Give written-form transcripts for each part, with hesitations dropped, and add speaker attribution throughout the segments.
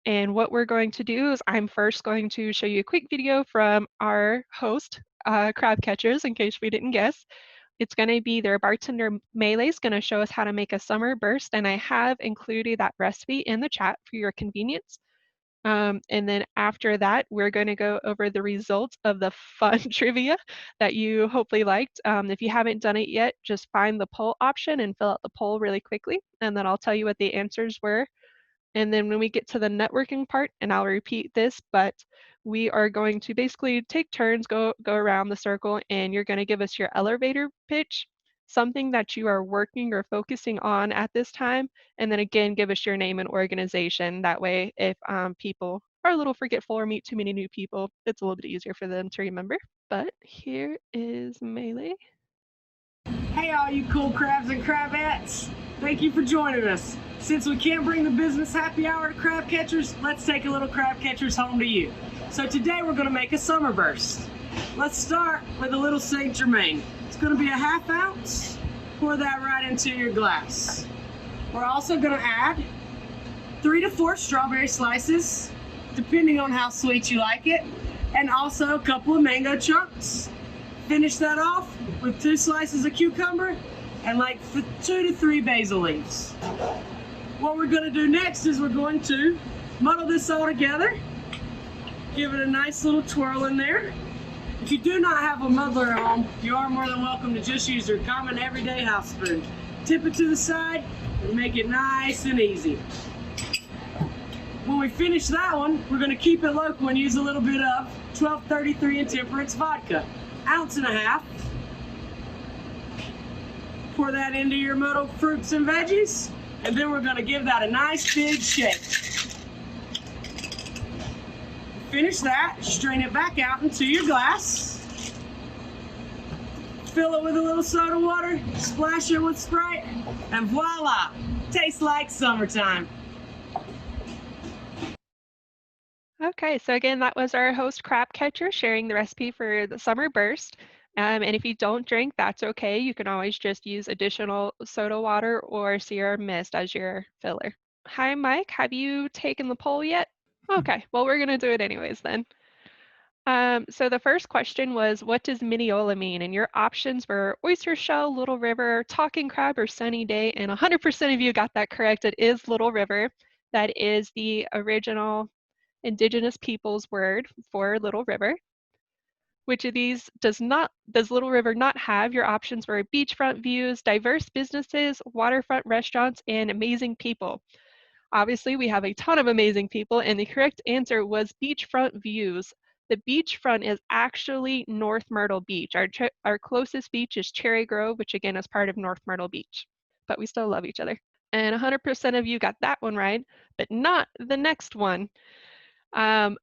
Speaker 1: And what we're going to do is I'm first going to show you a quick video from our host, Crab Catchers, in case we didn't guess. It's going to be their bartender Melee is going to show us how to make a summer burst, and I have included that recipe in the chat for your convenience. And then after that, we're going to go over the results of the fun trivia that you hopefully liked. If you haven't done it yet, just find the poll option and fill out the poll really quickly, and then I'll tell you what the answers were. And then when we get to the networking part, and I'll repeat this, but we are going to basically take turns, go around the circle, and you're going to give us your elevator pitch, something that you are working or focusing on at this time, and then again, give us your name and organization. That way, if people are a little forgetful or meet too many new people, it's a little bit easier for them to remember. But here is Melee.
Speaker 2: Hey all you cool crabs and crabettes, thank you for joining us. Since we can't bring the business happy hour to Crab Catchers, let's take a little Crab Catchers home to you. So today we're going to make a summer burst. Let's start with a little Saint Germain. It's going to be a ½ ounce. Pour that right into your glass. We're also going to add 3 to 4 strawberry slices, depending on how sweet you like it, and also a couple of mango chunks. Finish that off with 2 slices of cucumber and like 2 to 3 basil leaves. What we're going to do next is we're going to muddle this all together, give it a nice little twirl in there. If you do not have a muddler at home, you are more than welcome to just use your common everyday house spoon. Tip it to the side and make it nice and easy. When we finish that one, we're going to keep it local and use a little bit of 1233 Intemperance vodka. 1.5 ounces. Pour that into your muddled fruits and veggies, and then we're going to give that a nice big shake. Finish that, strain it back out into your glass. Fill it with a little soda water, splash it with Sprite, and voila! Tastes like summertime.
Speaker 1: Okay, so again, that was our host Crab Catcher sharing the recipe for the summer burst. And if you don't drink, that's okay. You can always just use additional soda water or Sierra Mist as your filler. Hi, Mike. Have you taken the poll yet? Okay, well, we're going to do it anyways then. So the first question was, what does Mineola mean? And your options were oyster shell, Little River, talking crab, or sunny day. And 100% of you got that correct. It is Little River. That is the original Indigenous peoples word for Little River. Which of these does Little River not have? Your options were beachfront views, diverse businesses, waterfront restaurants, and amazing people. Obviously, we have a ton of amazing people, and the correct answer was beachfront views. The beachfront is actually North Myrtle Beach. Our closest beach is Cherry Grove, which again is part of North Myrtle Beach, but we still love each other. And 100% of you got that one right, but not the next one.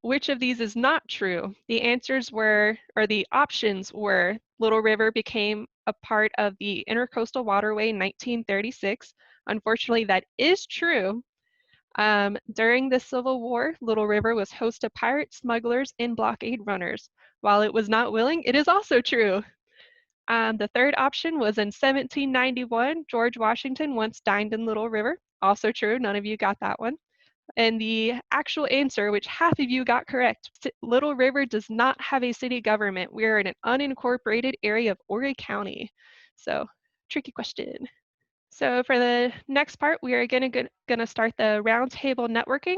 Speaker 1: Which of these is not true? The answers were, or the options were, Little River became a part of the Intercoastal Waterway in 1936. Unfortunately, that is true. During the Civil War, Little River was host to pirates, smugglers, and blockade runners. While it was not willing, it is also true. The third option was in 1791, George Washington once dined in Little River. Also true, none of you got that one. And the actual answer, which half of you got correct, Little River does not have a city government. We're in an unincorporated area of Horry County. So, tricky question. So for the next part, we are gonna start the roundtable networking.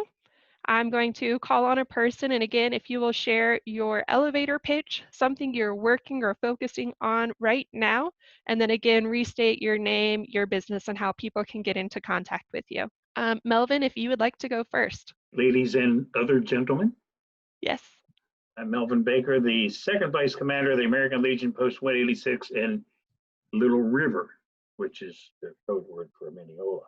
Speaker 1: I'm going to call on a person, and again, if you will share your elevator pitch, something you're working or focusing on right now, and then again, restate your name, your business, and how people can get into contact with you. Melvin, if you would like to go first.
Speaker 3: Ladies and other gentlemen.
Speaker 1: Yes.
Speaker 3: I'm Melvin Baker, the second vice commander of the American Legion Post 186 in Little River, which is the code word for Mineola.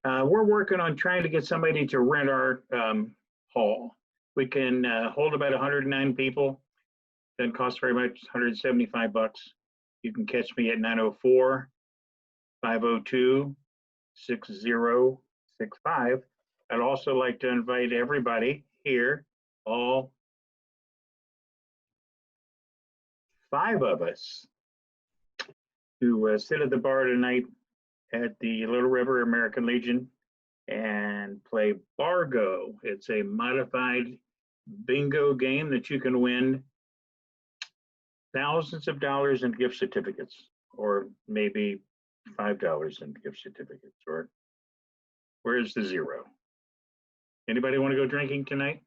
Speaker 3: We're working on trying to get somebody to rent our hall. We can hold about 109 people. Doesn't cost very much, $175. You can catch me at 904-502-6065. I'd also like to invite everybody here, all 5 of us, to sit at the bar tonight at the Little River American Legion and play Bargo. It's a modified bingo game that you can win thousands of dollars in gift certificates, or maybe $5 in gift certificates, or where's the zero? Anybody want to go drinking tonight?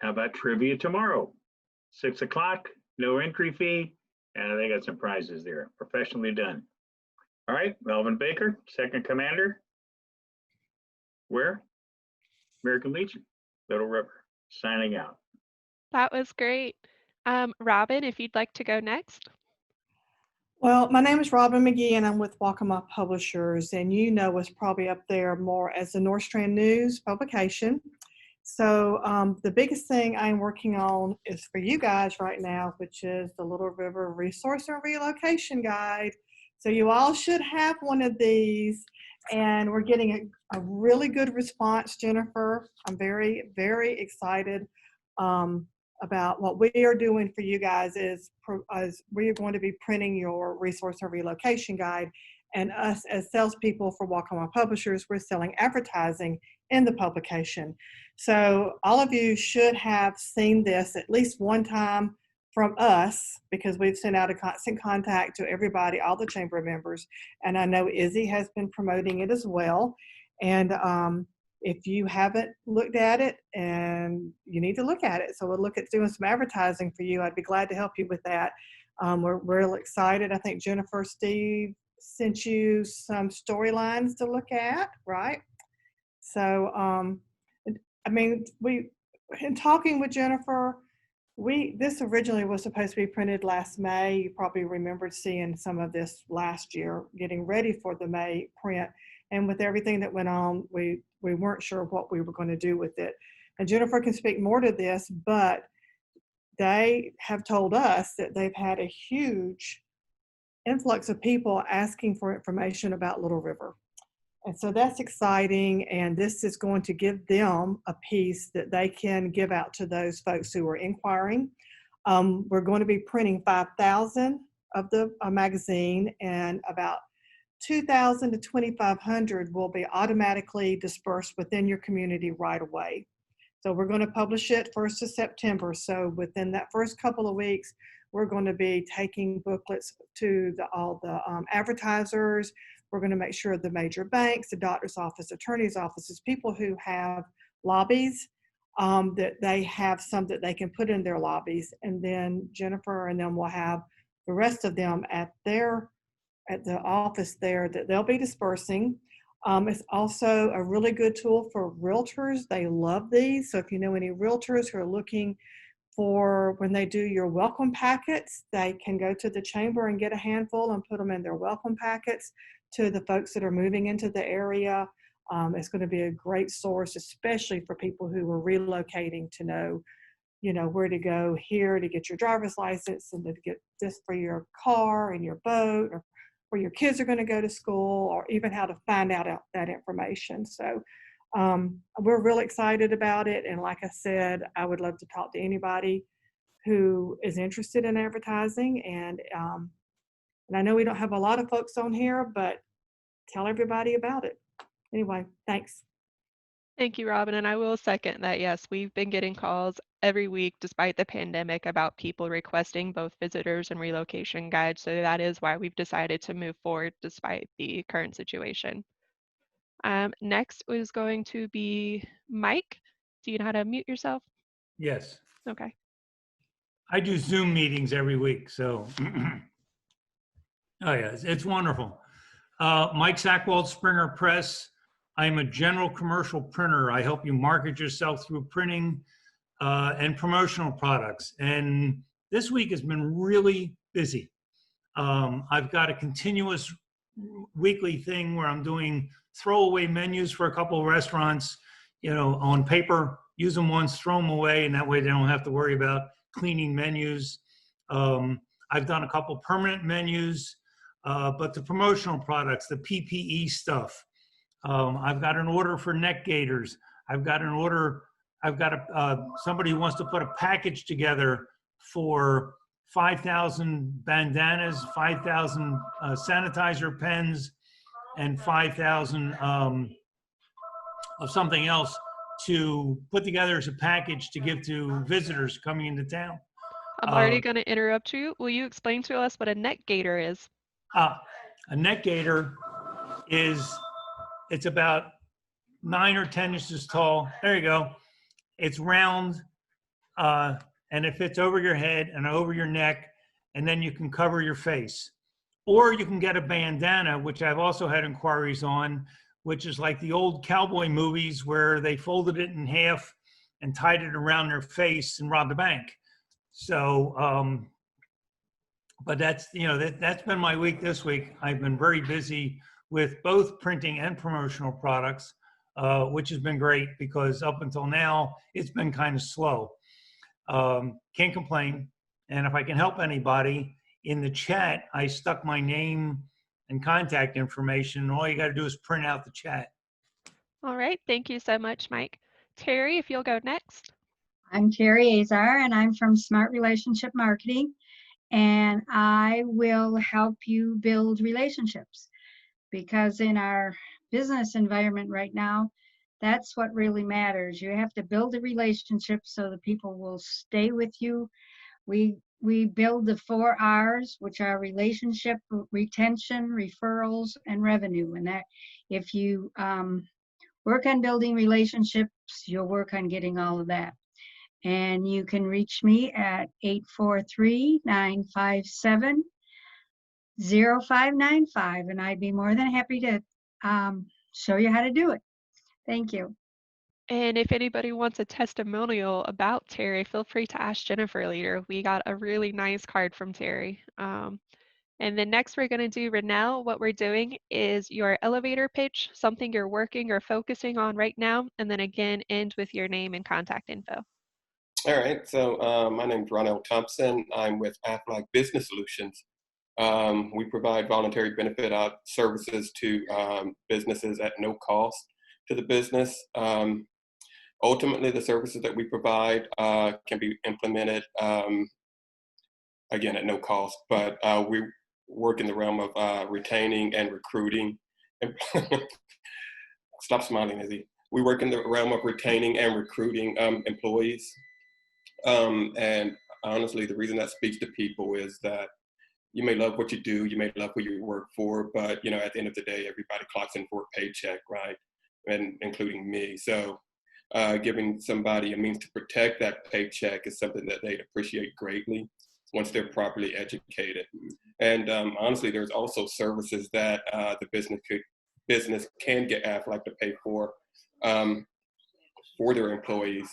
Speaker 3: How about trivia tomorrow? 6 o'clock, no entry fee, and they got some prizes there, professionally done. All right, Melvin Baker, second commander. Where? American Legion, Little River, signing out.
Speaker 1: That was great. Robin, if you'd like to go next.
Speaker 4: Well, my name is Robin McGee, and I'm with Waccamaw Publishers, and you know us probably up there more as the North Strand News publication. So the biggest thing I'm working on is for you guys right now, which is the Little River Resource and Relocation Guide. So you all should have one of these, and we're getting a really good response, Jennifer. I'm very, very excited about what we are doing for you guys is we are going to be printing your resource and relocation guide, and us as salespeople for Waccamaw Publishers, we're selling advertising in the publication. So all of you should have seen this at least one time from us, because we've sent out a constant contact to everybody, all the chamber members, and I know Izzy has been promoting it as well. And if you haven't looked at it, and you need to look at it, so we'll look at doing some advertising for you. I'd be glad to help you with that. We're real excited. I think Jennifer, Steve sent you some storylines to look at, right? So, I mean, in talking with Jennifer, this originally was supposed to be printed last May. You probably remembered seeing some of this last year, getting ready for the May print. And with everything that went on, we weren't sure what we were going to do with it. And Jennifer can speak more to this, but they have told us that they've had a huge influx of people asking for information about Little River. And so that's exciting, and this is going to give them a piece that they can give out to those folks who are inquiring. We're going to be printing 5,000 of the magazine, and about 2,000 to 2,500 will be automatically dispersed within your community right away. So we're going to publish it 1st of September. So within that first couple of weeks, we're going to be taking booklets to all the advertisers. We're going to make sure the major banks, the doctor's office, attorney's offices, people who have lobbies, that they have some that they can put in their lobbies. And then Jennifer and them will have the rest of them at the office there that they'll be dispersing. It's also a really good tool for realtors. They love these. So if you know any realtors who are looking for, when they do your welcome packets, they can go to the chamber and get a handful and put them in their welcome packets to the folks that are moving into the area. It's going to be a great source, especially for people who are relocating, to know, where to go here to get your driver's license, and to get this for your car and your boat, or where your kids are going to go to school, or even how to find out that information. So we're really excited about it. And like I said, I would love to talk to anybody who is interested in advertising. And I know we don't have a lot of folks on here, but tell everybody about it. Anyway, thanks.
Speaker 1: Thank you, Robin. And I will second that. Yes, we've been getting calls every week despite the pandemic about people requesting both visitors and relocation guides. So that is why we've decided to move forward despite the current situation. Next is going to be Mike. Do you know how to mute yourself?
Speaker 5: Yes.
Speaker 1: Okay.
Speaker 5: I do Zoom meetings every week, so oh yeah, it's wonderful. Mike Sackwald, Springer Press. I'm a general commercial printer. I help you market yourself through printing and promotional products. And this week has been really busy. I've got a continuous weekly thing where I'm doing throwaway menus for a couple of restaurants, on paper. Use them once, throw them away, and that way they don't have to worry about cleaning menus. I've done a couple permanent menus, but the promotional products, the PPE stuff, I've got an order for neck gaiters. I've got somebody who wants to put a package together for 5,000 bandanas, 5,000 sanitizer pens, and 5,000 of something else to put together as a package to give to visitors coming into town.
Speaker 1: I'm already going to interrupt you. Will you explain to us what a net gator is?
Speaker 5: A net gator is, it's about 9 or 10 inches tall. There you go. It's round, and it fits over your head and over your neck, and then you can cover your face. Or you can get a bandana, which I've also had inquiries on, which is like the old cowboy movies where they folded it in half and tied it around their face and robbed a bank. So, but that's, you know, that's been my week this week. I've been very busy with both printing and promotional products, which has been great because up until now, it's been kind of slow. Can't complain. And if I can help anybody, in the chat, I stuck my name and contact information. And all you got to do is print out the chat.
Speaker 1: All right. Thank you so much, Mike. Terry, if you'll go next.
Speaker 6: I'm Terry Azar, and I'm from Smart Relationship Marketing, and I will help you build relationships, because in our business environment right now, that's what really matters. You have to build a relationship so the people will stay with you. We build the 4 R's, which are relationship, retention, referrals, and revenue. And that if you work on building relationships, you'll work on getting all of that. And you can reach me at 843-957-0595, and I'd be more than happy to show you how to do it. Thank you.
Speaker 1: And if anybody wants a testimonial about Terry, feel free to ask Jennifer later. We got a really nice card from Terry. And then next we're going to do, Renelle, what we're doing is your elevator pitch, something you're working or focusing on right now, and then again, end with your name and contact info.
Speaker 7: All right, so my name is Ronell Thompson. I'm with Aflac Business Solutions. We provide voluntary benefit services to businesses at no cost to the business. Ultimately, the services that we provide can be implemented, again, at no cost, but we work in the realm of retaining and recruiting. Stop smiling, Izzy. We work in the realm of retaining and recruiting employees. And honestly, the reason that speaks to people is that you may love what you do, you may love who you work for, but you know, at the end of the day, everybody clocks in for a paycheck, right? And including me. So giving somebody a means to protect that paycheck is something that they'd appreciate greatly once they're properly educated. And honestly, there's also services that the business can get Aflac to pay for their employees.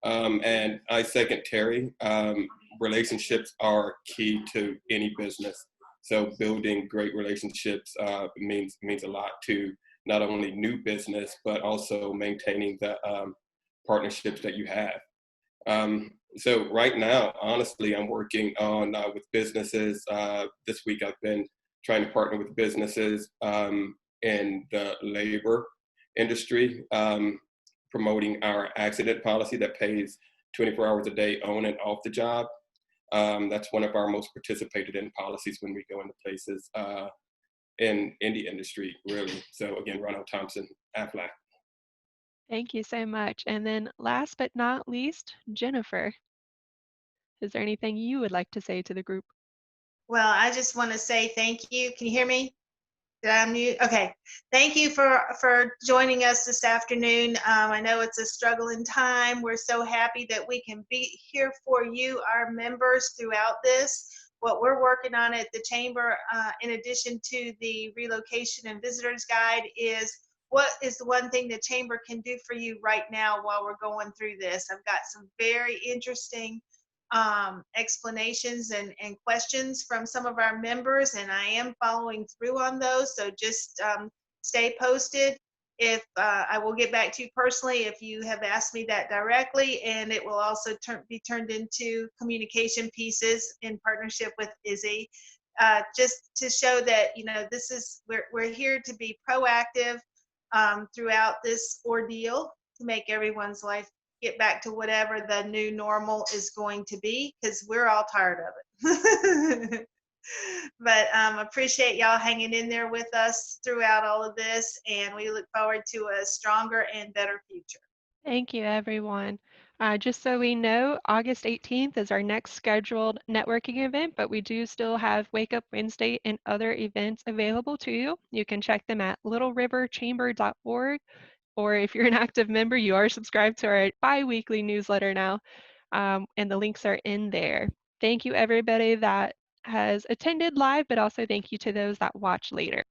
Speaker 7: And I second Terry. Relationships are key to any business. So building great relationships means a lot to not only new business, but also maintaining the partnerships that you have. So right now, honestly, I'm working on with businesses. This week, I've been trying to partner with businesses in the labor industry, promoting our accident policy that pays 24 hours a day on and off the job. That's one of our most participated in policies when we go into places in the industry, really. So again, Ronald Thompson, Aflac.
Speaker 1: Thank you so much. And then last but not least, Jennifer. Is there anything you would like to say to the group?
Speaker 8: Well, I just want to say thank you. Can you hear me? Did I unmute? Okay. Thank you for joining us this afternoon. I know it's a struggling time. We're so happy that we can be here for you, our members, throughout this. What we're working on at the Chamber, in addition to the relocation and visitors guide, is what is the one thing the Chamber can do for you right now while we're going through this. I've got some very interesting explanations and questions from some of our members, and I am following through on those. So just stay posted. If I will get back to you personally if you have asked me that directly, and it will also be turned into communication pieces in partnership with Izzy, just to show that, you know, this is we're here to be proactive throughout this ordeal to make everyone's life get back to whatever the new normal is going to be, because we're all tired of it. But appreciate y'all hanging in there with us throughout all of this, and we look forward to a stronger and better future.
Speaker 1: Thank you, everyone. Just so we know, August 18th is our next scheduled networking event, but we do still have Wake Up Wednesday and other events available to you. You can check them at littleriverchamber.org, or if you're an active member, you are subscribed to our bi-weekly newsletter now, and the links are in there. Thank you, everybody that has attended live, but also thank you to those that watch later.